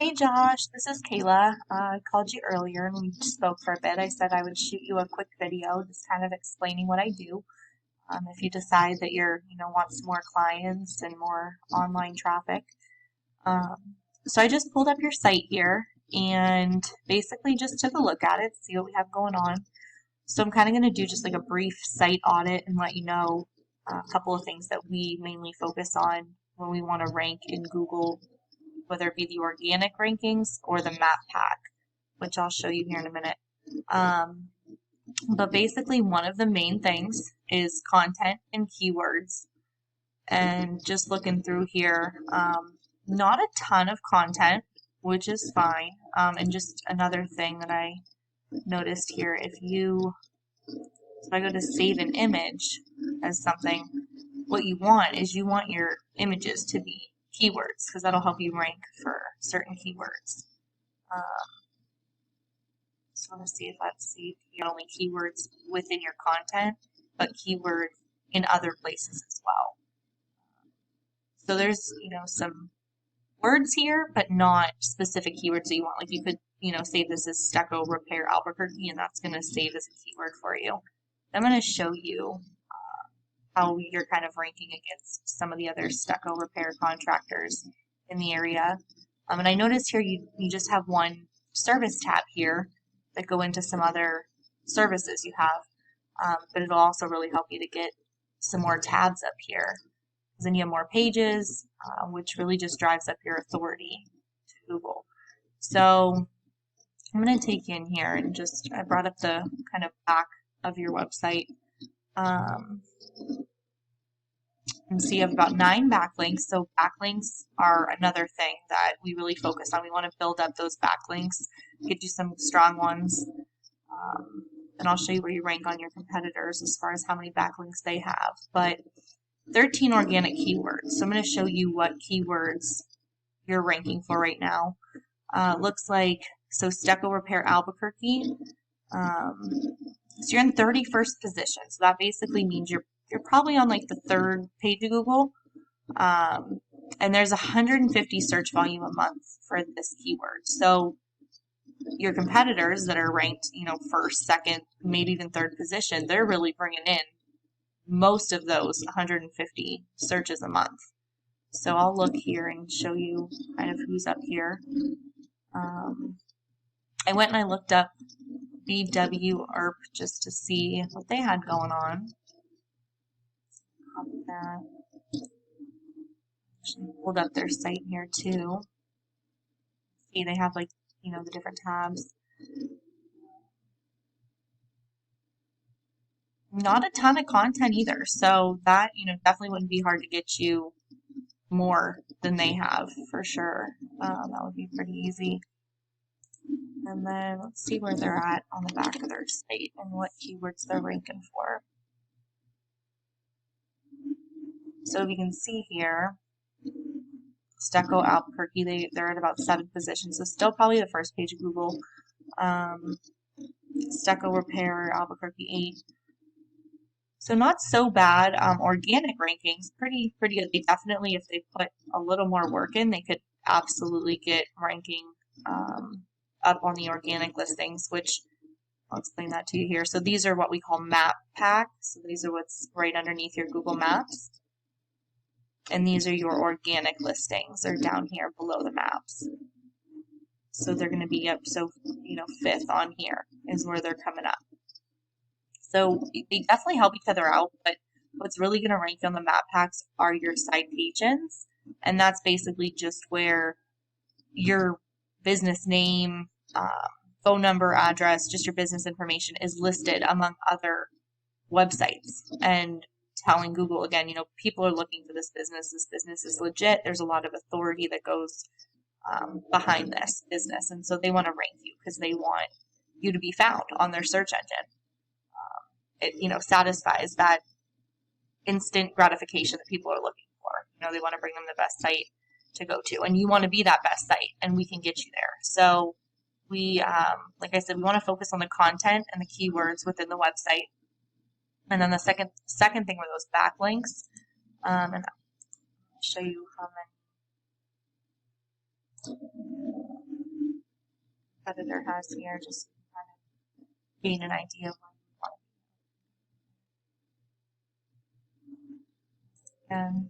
Hey Josh, this is Kayla. I called you earlier and we spoke for a bit. I said I would shoot you a quick video just kind of explaining what I do. If you decide that want some more clients and more online traffic. Um, so I just pulled up your site here and basically just took a look at it, see what we have going on. So I'm kind of going to do just like a brief site audit and let you know a couple of things that we mainly focus on when we want to rank in Google, whether it be the organic rankings or the map pack, which I'll show you here in a minute. Um, but basically, one of the main things is content and keywords. And just looking through here, not a ton of content, which is fine. And just another thing that I noticed here, if I go to save an image as something, what you want is you want your images to be keywords because that'll help you rank for certain keywords. So I want to see if I've saved here only keywords within your content, but keywords in other places as well. So there's, some words here, but not specific keywords that you want. Like you could, save this as Stucco repair Albuquerque, and that's going to save as a keyword for you. I'm going to show you how you're kind of ranking against some of the other stucco repair contractors in the area. And I noticed here you just have one service tab here that go into some other services you have, but it'll also really help you to get some more tabs up here. Then you have more pages, which really just drives up your authority to Google. So I'm going to take you in here and I brought up the kind of back of your website. And so you have about 9 backlinks. So backlinks are another thing that we really focus on. We want to build up those backlinks, get you some strong ones. And I'll show you where you rank on your competitors as far as how many backlinks they have. But 13 organic keywords. So I'm going to show you what keywords you're ranking for right now. Looks like, so Stucco Repair Albuquerque. So you're in 31st position. So that basically means you're probably on like the 3rd page of Google. And there's 150 search volume a month for this keyword. So your competitors that are ranked, 1st, 2nd, maybe even 3rd position, they're really bringing in most of those 150 searches a month. So I'll look here and show you kind of who's up here. I went and I looked up BWERP just to see what they had going on. That. Actually pulled up their site here too. See, they have like, the different tabs. Not a ton of content either, so that, definitely wouldn't be hard to get you more than they have for sure. That would be pretty easy. And then let's see where they're at on the back of their site and what keywords they're ranking for. So if you can see here, Stucco Albuquerque, they're at about 7th position, so still probably the 1st page of Google. Stucco Repair Albuquerque 8. So not so bad. Organic rankings, pretty good. They definitely, if they put a little more work in, they could absolutely get ranking up on the organic listings, which I'll explain that to you here. So these are what we call map packs. So these are what's right underneath your Google Maps. And these are your organic listings. They're down here below the maps. So they're going to be up, 5th on here is where they're coming up. So they definitely help each other out, but what's really going to rank on the map packs are your site pages. And that's basically just where your business name, phone number, address, just your business information is listed among other websites. And telling Google, again, people are looking for this business is legit. There's a lot of authority that goes behind this business. And so they want to rank you because they want you to be found on their search engine. It, satisfies that instant gratification that people are looking for. They want to bring them the best site to go to, and you want to be that best site, and we can get you there. So we, like I said, we want to focus on the content and the keywords within the website. And then the second thing were those backlinks. And I'll show you how many editor has here, just to kind of gain an idea of what you want to do. And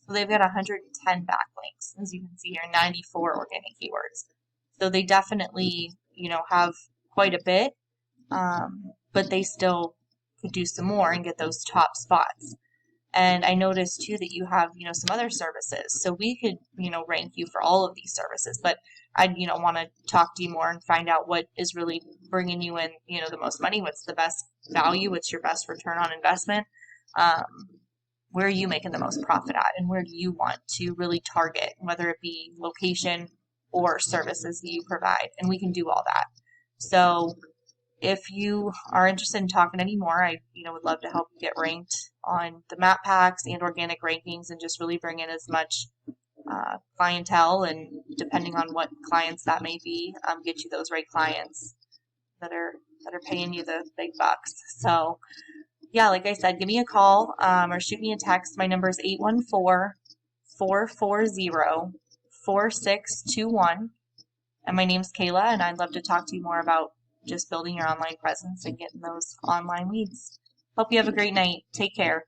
so they've got 110 backlinks, as you can see here, 94 organic keywords. So they definitely, have quite a bit, but they still could do some more and get those top spots. And I noticed too that you have, some other services. So we could, rank you for all of these services, but I'd, want to talk to you more and find out what is really bringing you in, the most money. What's the best value? What's your best return on investment? Where are you making the most profit at? And where do you want to really target, whether it be location or services that you provide? And we can do all that. So if you are interested in talking anymore, I would love to help you get ranked on the map packs and organic rankings, and just really bring in as much clientele, and depending on what clients that may be, get you those right clients that are paying you the big bucks. So yeah, like I said, give me a call or shoot me a text. My number is 814-440-4621. And my name's Kayla, and I'd love to talk to you more about just building your online presence and getting those online leads. Hope you have a great night. Take care.